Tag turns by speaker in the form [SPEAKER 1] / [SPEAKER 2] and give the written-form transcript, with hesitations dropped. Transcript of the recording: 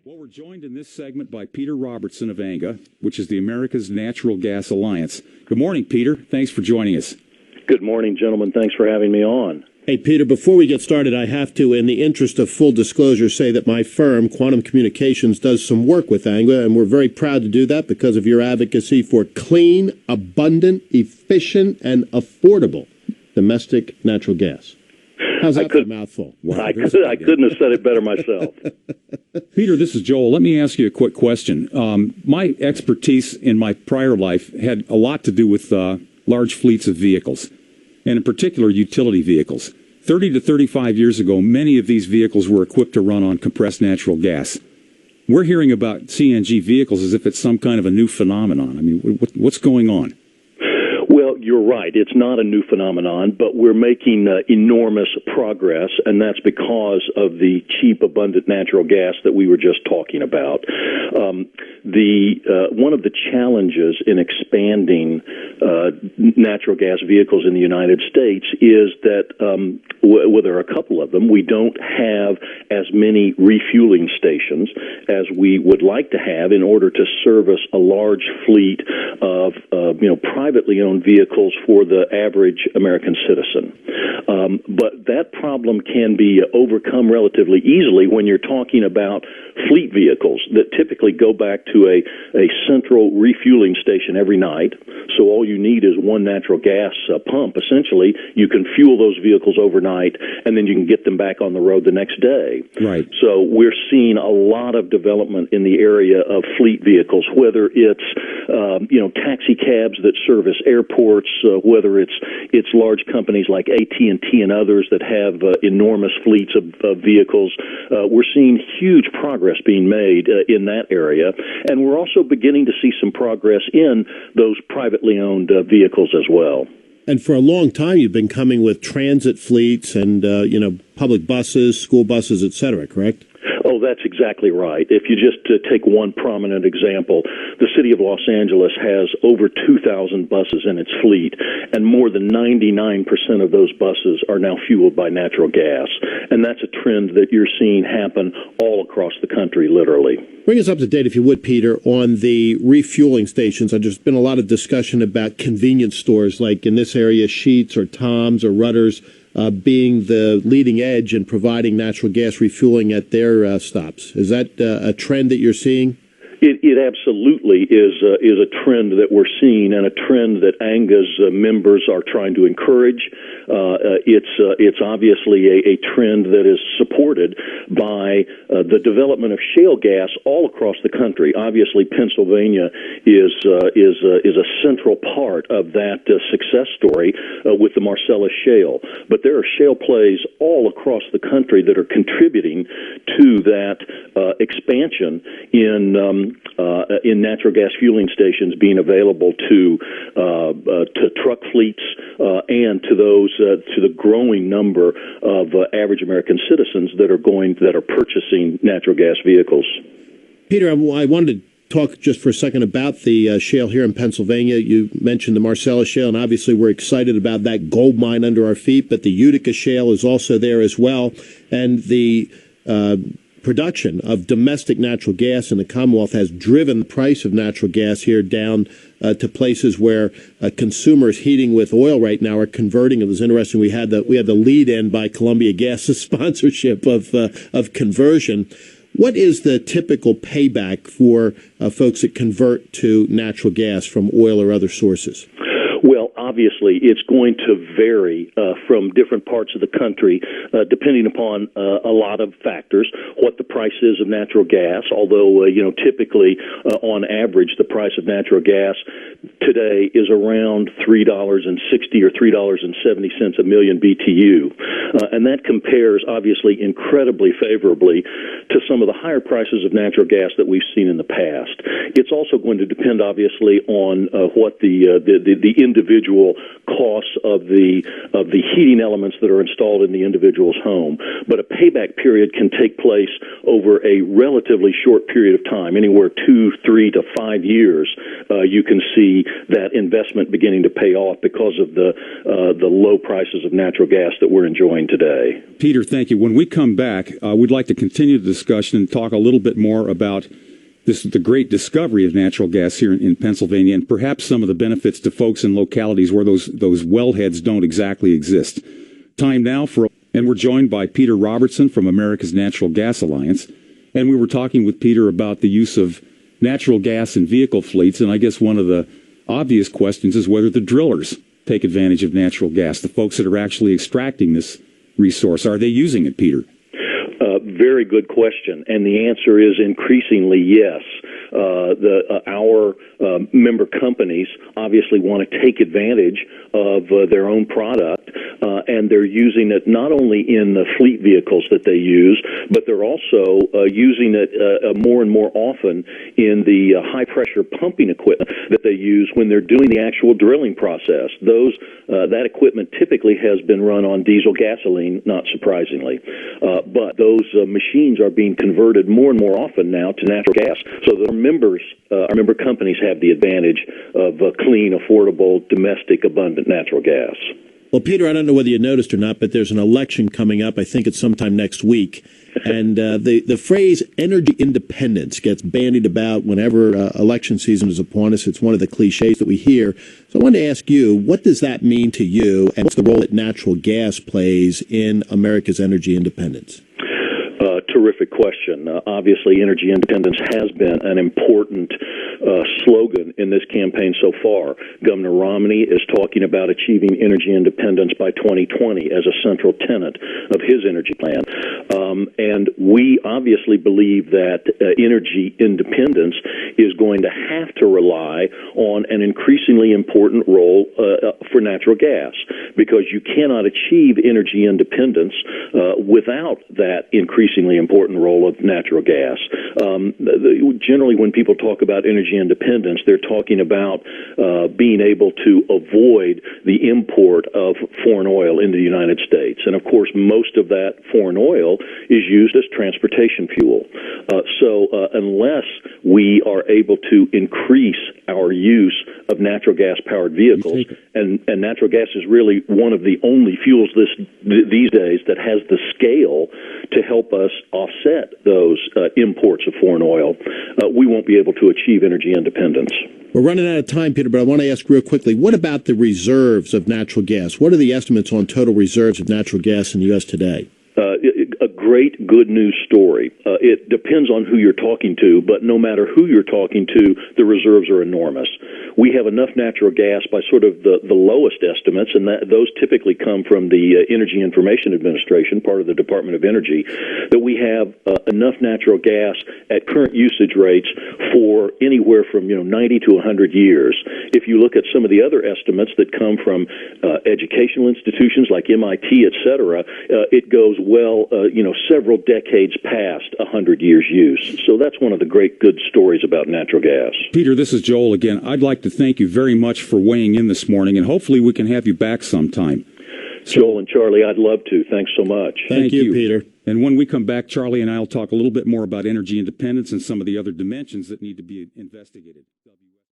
[SPEAKER 1] Well, we're joined in this segment by Peter Robertson of ANGA, which is the America's Natural Gas Alliance. Good morning, Peter. Thanks for joining us.
[SPEAKER 2] Good morning, gentlemen. Thanks for having me on.
[SPEAKER 3] Hey, Peter, before we get started, I have to, in the interest of full disclosure, say that my firm, Quantum Communications, does some work with ANGA, and we're very proud to do that because of your advocacy for clean, abundant, efficient, and affordable domestic natural gas. How's that for a mouthful?
[SPEAKER 2] Wow, I couldn't have said it better myself.
[SPEAKER 1] Peter, this is Joel. Let me ask you a quick question. My expertise in my prior life had a lot to do with large fleets of vehicles, and in particular utility vehicles. 30 to 35 years ago, many of these vehicles were equipped to run on compressed natural gas. We're hearing about CNG vehicles as if it's some kind of a new phenomenon. I mean, what's going on?
[SPEAKER 2] Well, you're right. It's not a new phenomenon, but we're making enormous progress, and that's because of the cheap, abundant natural gas that we were just talking about. One of the challenges in expanding natural gas vehicles in the United States is that, well, there are a couple of them. We don't have as many refueling stations as we would like to have in order to service a large fleet of privately owned vehicles for the average American citizen. But that problem can be overcome relatively easily when you're talking about fleet vehicles that typically go back to a central refueling station every night. So all you need is one natural gas pump. Essentially, you can fuel those vehicles overnight, and then you can get them back on the road the next day.
[SPEAKER 1] Right.
[SPEAKER 2] So we're seeing a lot of development in the area of fleet vehicles, whether it's taxi cabs that service airports, whether it's large companies like AT&T and others that have enormous fleets of vehicles. We're seeing huge progress being made in that area, and we're also beginning to see some progress in those privately owned vehicles as well.
[SPEAKER 3] And for a long time, you've been coming with transit fleets and, public buses, school buses, et cetera, correct?
[SPEAKER 2] Oh, that's exactly right. If you just take one prominent example, the city of Los Angeles has over 2,000 buses in its fleet, and more than 99% of those buses are now fueled by natural gas. And that's a trend that you're seeing happen all across the country, literally.
[SPEAKER 3] Bring us up to date, if you would, Peter, on the refueling stations. There's been a lot of discussion about convenience stores, like in this area, Sheetz or Tom's or Rutter's, being the leading edge in providing natural gas refueling at their stops. Is that a trend that you're seeing?
[SPEAKER 2] It absolutely is a trend that we're seeing, and a trend that ANGA's members are trying to encourage. It's obviously a trend that is supported by the development of shale gas all across the country. Obviously, Pennsylvania is a central part of that success story with the Marcellus Shale. But there are shale plays all across the country that are contributing to that expansion in natural gas fueling stations being available to truck fleets and to the growing number of average American citizens that are purchasing natural gas vehicles.
[SPEAKER 3] Peter, I wanted to talk just for a second about the shale here in Pennsylvania. You mentioned the Marcellus Shale, and obviously we're excited about that gold mine under our feet, but the Utica Shale is also there as well, and the production of domestic natural gas in the Commonwealth has driven the price of natural gas here down to places where consumers heating with oil right now are converting. It was interesting. We had the lead in by Columbia Gas's sponsorship of conversion. What is the typical payback for folks that convert to natural gas from oil or other sources?
[SPEAKER 2] Well, obviously, it's going to vary from different parts of the country, depending upon a lot of factors. What the price is of natural gas, although typically, on average, the price of natural gas today is around $3.60 or $3.70 a million BTU, and that compares obviously incredibly favorably to some of the higher prices of natural gas that we've seen in the past. It's also going to depend, obviously, on what the individual individual costs of the heating elements that are installed in the individual's home. But a payback period can take place over a relatively short period of time, anywhere 2, 3 to 5 years. You can see that investment beginning to pay off because of the low prices of natural gas that we're enjoying today.
[SPEAKER 1] Peter, thank you. When we come back, we'd like to continue the discussion and talk a little bit more about the great discovery of natural gas here in Pennsylvania, and perhaps some of the benefits to folks in localities where those wellheads don't exactly exist. Time now and we're joined by Peter Robertson from America's Natural Gas Alliance, and we were talking with Peter about the use of natural gas in vehicle fleets, and I guess one of the obvious questions is whether the drillers take advantage of natural gas, the folks that are actually extracting this resource. Are they using it, Peter?
[SPEAKER 2] Very good question, and the answer is increasingly yes. Our member companies obviously want to take advantage of their own product, and they're using it not only in the fleet vehicles that they use, but they're also using it more and more often in the high-pressure pumping equipment that they use when they're doing the actual drilling process. That equipment typically has been run on diesel gasoline, not surprisingly, but those machines are being converted more and more often now to natural gas, so that our member companies have the advantage of clean, affordable, domestic, abundant natural gas.
[SPEAKER 3] Well, Peter, I don't know whether you noticed or not, but there's an election coming up. I think it's sometime next week. And the phrase energy independence gets bandied about whenever election season is upon us. It's one of the cliches that we hear. So I wanted to ask you, what does that mean to you, and what's the role that natural gas plays in America's energy independence?
[SPEAKER 2] Terrific question. Obviously, energy independence has been an important slogan in this campaign so far. Governor Romney is talking about achieving energy independence by 2020 as a central tenet of his energy plan. And we obviously believe that energy independence is going to have to rely on an increasingly important role for natural gas, because you cannot achieve energy independence without that increasingly important role of natural gas. Generally, when people talk about energy independence, they're talking about being able to avoid the import of foreign oil into the United States. And of course, most of that foreign oil is used as transportation fuel. So unless we are able to increase our use of natural gas-powered vehicles, and natural gas is really one of the only fuels these days that has the scale to help us offset those imports of foreign oil, we won't be able to achieve energy independence.
[SPEAKER 3] We're running out of time, Peter, but I want to ask real quickly, what about the reserves of natural gas? What are the estimates on total reserves of natural gas in the U.S. today?
[SPEAKER 2] A great good news story. It depends on who you're talking to, but no matter who you're talking to, the reserves are enormous. We have enough natural gas by sort of the lowest estimates, and those typically come from the Energy Information Administration, part of the Department of Energy, that we have enough natural gas at current usage rates for anywhere from 90 to 100 years. If you look at some of the other estimates that come from educational institutions like MIT, et cetera, it goes several decades past 100 years use. So that's one of the great good stories about natural gas.
[SPEAKER 1] Peter, this is Joel again. I'd like to thank you very much for weighing in this morning, and hopefully we can have you back sometime.
[SPEAKER 2] Joel and Charlie, I'd love to. Thanks so much.
[SPEAKER 3] Thank you, Peter.
[SPEAKER 1] And when we come back, Charlie and I will talk a little bit more about energy independence and some of the other dimensions that need to be investigated.